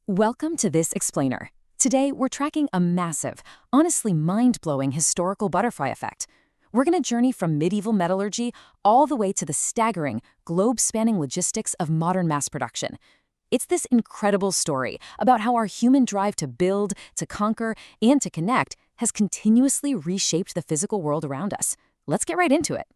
Welcome to This Explainer. Today, we're tracking a massive, honestly mind-blowing historical butterfly effect. We're going to journey from medieval metallurgy all the way to the staggering, globe-spanning logistics of modern mass production. It's this incredible story about how our human drive to build, to conquer, and to connect has continuously reshaped the physical world around us. Let's get right into it.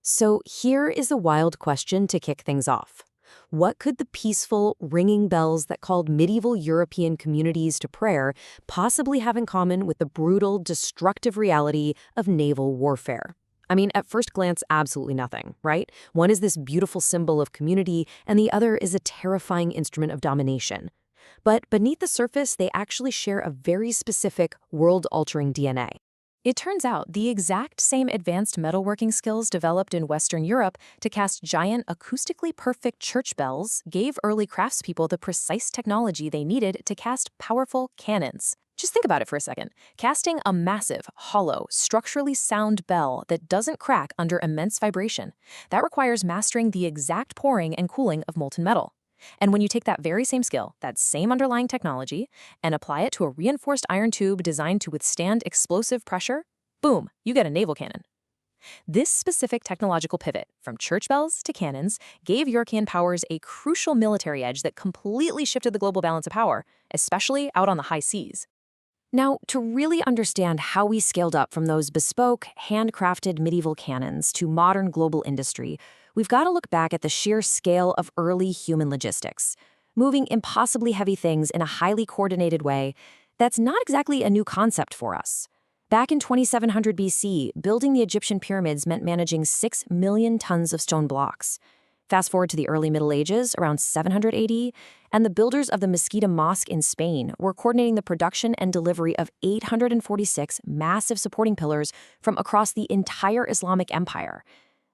So here is a wild question to kick things off. What could the peaceful, ringing bells that called medieval European communities to prayer possibly have in common with the brutal, destructive reality of naval warfare? I mean, at first glance, absolutely nothing, right? One is this beautiful symbol of community, and the other is a terrifying instrument of domination. But beneath the surface, they actually share a very specific, world-altering DNA. It turns out the exact same advanced metalworking skills developed in Western Europe to cast giant, acoustically perfect church bells gave early craftspeople the precise technology they needed to cast powerful cannons. Just think about it for a second. Casting a massive, hollow, structurally sound bell that doesn't crack under immense vibration, that requires mastering the exact pouring and cooling of molten metal. And when you take that very same skill, that same underlying technology, and apply it to a reinforced iron tube designed to withstand explosive pressure, boom, you get a naval cannon. This specific technological pivot, from church bells to cannons, gave European powers a crucial military edge that completely shifted the global balance of power, especially out on the high seas. Now, to really understand how we scaled up from those bespoke, handcrafted medieval cannons to modern global industry, we've got to look back at the sheer scale of early human logistics. Moving impossibly heavy things in a highly coordinated way, that's not exactly a new concept for us. Back in 2700 BC, building the Egyptian pyramids meant managing 6 million tons of stone blocks. Fast forward to the early Middle Ages, around 700 AD, and the builders of the Mesquita Mosque in Spain were coordinating the production and delivery of 846 massive supporting pillars from across the entire Islamic Empire.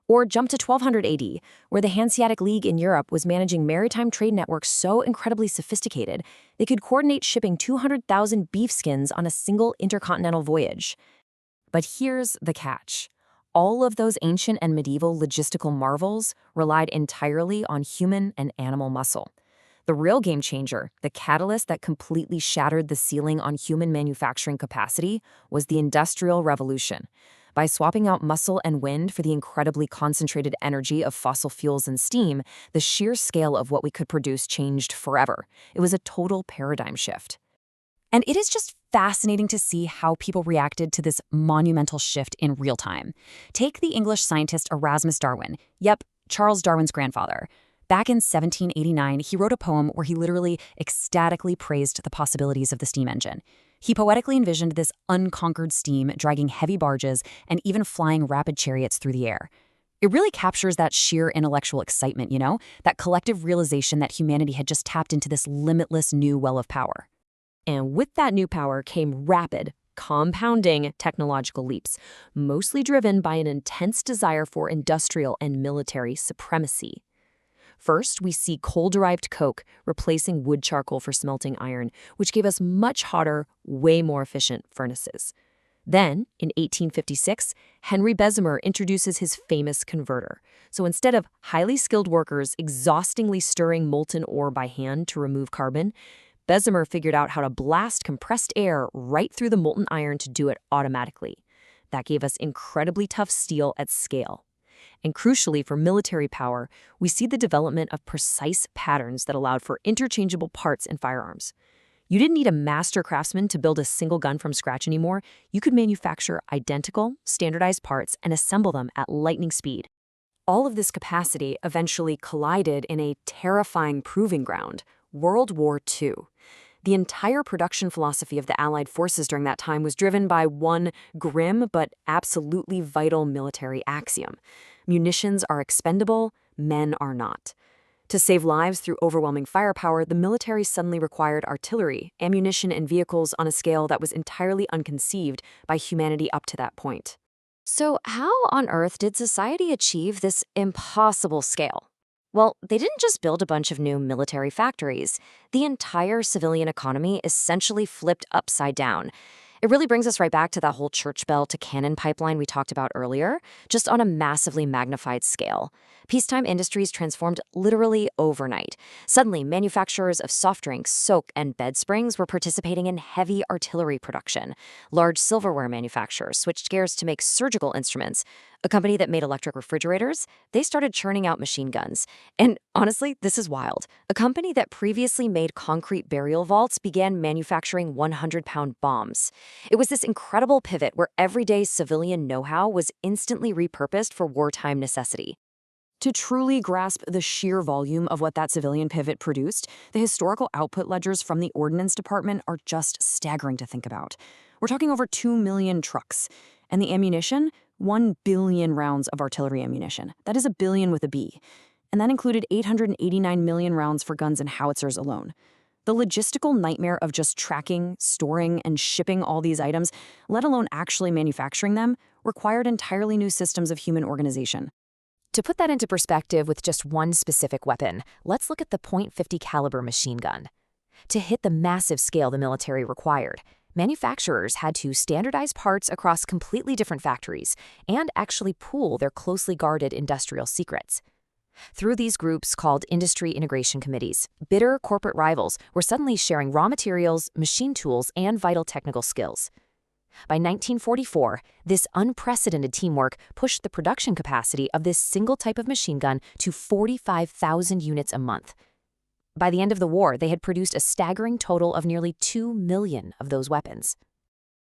Or jump to 1200 AD, where the Hanseatic League in Europe was managing maritime trade networks so incredibly sophisticated, they could coordinate shipping 200,000 beef skins on a single intercontinental voyage. But here's the catch. All of those ancient and medieval logistical marvels relied entirely on human and animal muscle. The real game changer, the catalyst that completely shattered the ceiling on human manufacturing capacity, was the Industrial Revolution. By swapping out muscle and wind for the incredibly concentrated energy of fossil fuels and steam, the sheer scale of what we could produce changed forever. It was a total paradigm shift. And it is just fascinating to see how people reacted to this monumental shift in real time. Take the English scientist Erasmus Darwin. Yep, Charles Darwin's grandfather. Back in 1789, he wrote a poem where he literally ecstatically praised the possibilities of the steam engine. He poetically envisioned this unconquered steam dragging heavy barges and even flying rapid chariots through the air. It really captures that sheer intellectual excitement, that collective realization that humanity had just tapped into this limitless new well of power. And with that new power came rapid, compounding technological leaps, mostly driven by an intense desire for industrial and military supremacy. First, we see coal-derived coke replacing wood charcoal for smelting iron, which gave us much hotter, way more efficient furnaces. Then, in 1856, Henry Bessemer introduces his famous converter. So instead of highly skilled workers exhaustingly stirring molten ore by hand to remove carbon, Bessemer figured out how to blast compressed air right through the molten iron to do it automatically. That gave us incredibly tough steel at scale. And crucially for military power, we see the development of precise patterns that allowed for interchangeable parts in firearms. You didn't need a master craftsman to build a single gun from scratch anymore. You could manufacture identical, standardized parts and assemble them at lightning speed. All of this capacity eventually collided in a terrifying proving ground, World War II. The entire production philosophy of the Allied forces during that time was driven by one grim but absolutely vital military axiom. Munitions are expendable, men are not. To save lives through overwhelming firepower, the military suddenly required artillery, ammunition, and vehicles on a scale that was entirely unconceived by humanity up to that point. So how on earth did society achieve this impossible scale? Well, they didn't just build a bunch of new military factories. The entire civilian economy essentially flipped upside down. It really brings us right back to that whole church bell to cannon pipeline we talked about earlier, just on a massively magnified scale. Peacetime industries transformed literally overnight. Suddenly, manufacturers of soft drinks, soap, and bed springs were participating in heavy artillery production. Large silverware manufacturers switched gears to make surgical instruments. A company that made electric refrigerators, they started churning out machine guns. And honestly, this is wild. A company that previously made concrete burial vaults began manufacturing 100-pound bombs. It was this incredible pivot where everyday civilian know-how was instantly repurposed for wartime necessity. To truly grasp the sheer volume of what that civilian pivot produced, the historical output ledgers from the Ordnance Department are just staggering to think about. We're talking over 2 million trucks. And the ammunition? 1 billion rounds of artillery ammunition. That is a billion with a B. And that included 889 million rounds for guns and howitzers alone. The logistical nightmare of just tracking, storing, and shipping all these items, let alone actually manufacturing them, required entirely new systems of human organization. To put that into perspective with just one specific weapon, let's look at the .50 caliber machine gun. To hit the massive scale the military required, manufacturers had to standardize parts across completely different factories and actually pool their closely guarded industrial secrets. Through these groups called industry integration committees, bitter corporate rivals were suddenly sharing raw materials, machine tools, and vital technical skills. By 1944, this unprecedented teamwork pushed the production capacity of this single type of machine gun to 45,000 units a month. By the end of the war, they had produced a staggering total of nearly 2 million of those weapons.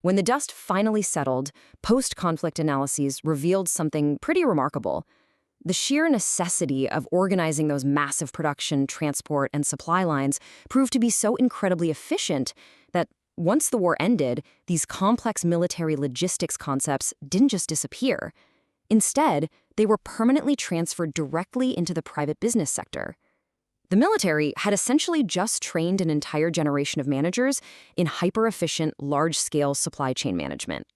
When the dust finally settled, post-conflict analyses revealed something pretty remarkable. The sheer necessity of organizing those massive production, transport, and supply lines proved to be so incredibly efficient that once the war ended, these complex military logistics concepts didn't just disappear. Instead, they were permanently transferred directly into the private business sector. The military had essentially just trained an entire generation of managers in hyper-efficient, large-scale supply chain management.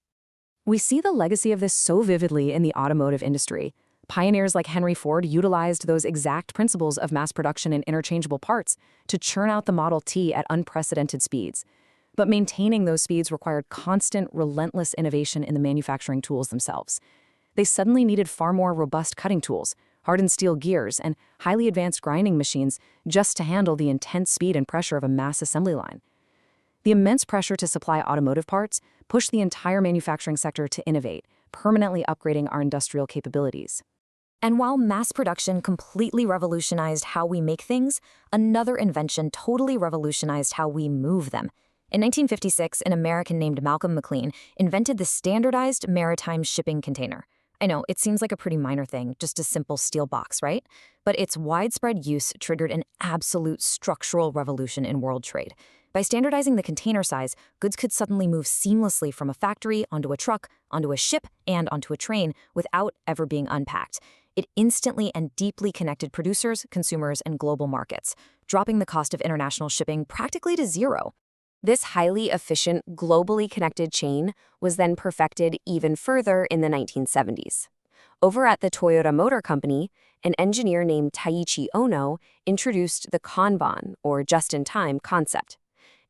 We see the legacy of this so vividly in the automotive industry. Pioneers like Henry Ford utilized those exact principles of mass production and interchangeable parts to churn out the Model T at unprecedented speeds. But maintaining those speeds required constant, relentless innovation in the manufacturing tools themselves. They suddenly needed far more robust cutting tools, hardened steel gears, and highly advanced grinding machines just to handle the intense speed and pressure of a mass assembly line. The immense pressure to supply automotive parts pushed the entire manufacturing sector to innovate, permanently upgrading our industrial capabilities. And while mass production completely revolutionized how we make things, another invention totally revolutionized how we move them. In 1956, an American named Malcolm McLean invented the standardized maritime shipping container. I know, it seems like a pretty minor thing, just a simple steel box, right? But its widespread use triggered an absolute structural revolution in world trade. By standardizing the container size, goods could suddenly move seamlessly from a factory onto a truck, onto a ship, and onto a train without ever being unpacked. It instantly and deeply connected producers, consumers, and global markets, dropping the cost of international shipping practically to zero. This highly efficient, globally connected chain was then perfected even further in the 1970s. Over at the Toyota Motor Company, an engineer named Taiichi Ono introduced the Kanban, or just-in-time, concept.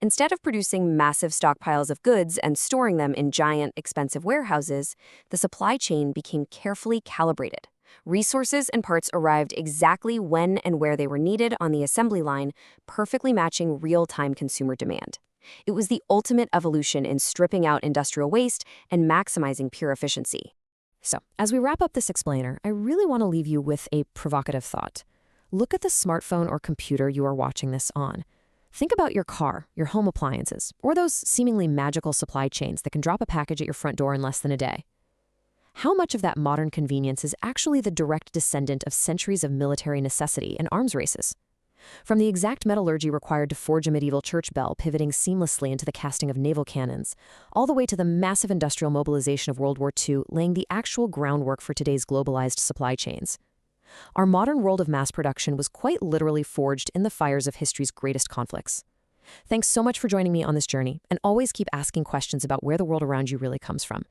Instead of producing massive stockpiles of goods and storing them in giant, expensive warehouses, the supply chain became carefully calibrated. Resources and parts arrived exactly when and where they were needed on the assembly line, perfectly matching real-time consumer demand. It was the ultimate evolution in stripping out industrial waste and maximizing pure efficiency. So, as we wrap up this explainer, I really want to leave you with a provocative thought. Look at the smartphone or computer you are watching this on. Think about your car, your home appliances, or those seemingly magical supply chains that can drop a package at your front door in less than a day. How much of that modern convenience is actually the direct descendant of centuries of military necessity and arms races? From the exact metallurgy required to forge a medieval church bell pivoting seamlessly into the casting of naval cannons, all the way to the massive industrial mobilization of World War II laying the actual groundwork for today's globalized supply chains. Our modern world of mass production was quite literally forged in the fires of history's greatest conflicts. Thanks so much for joining me on this journey, and always keep asking questions about where the world around you really comes from.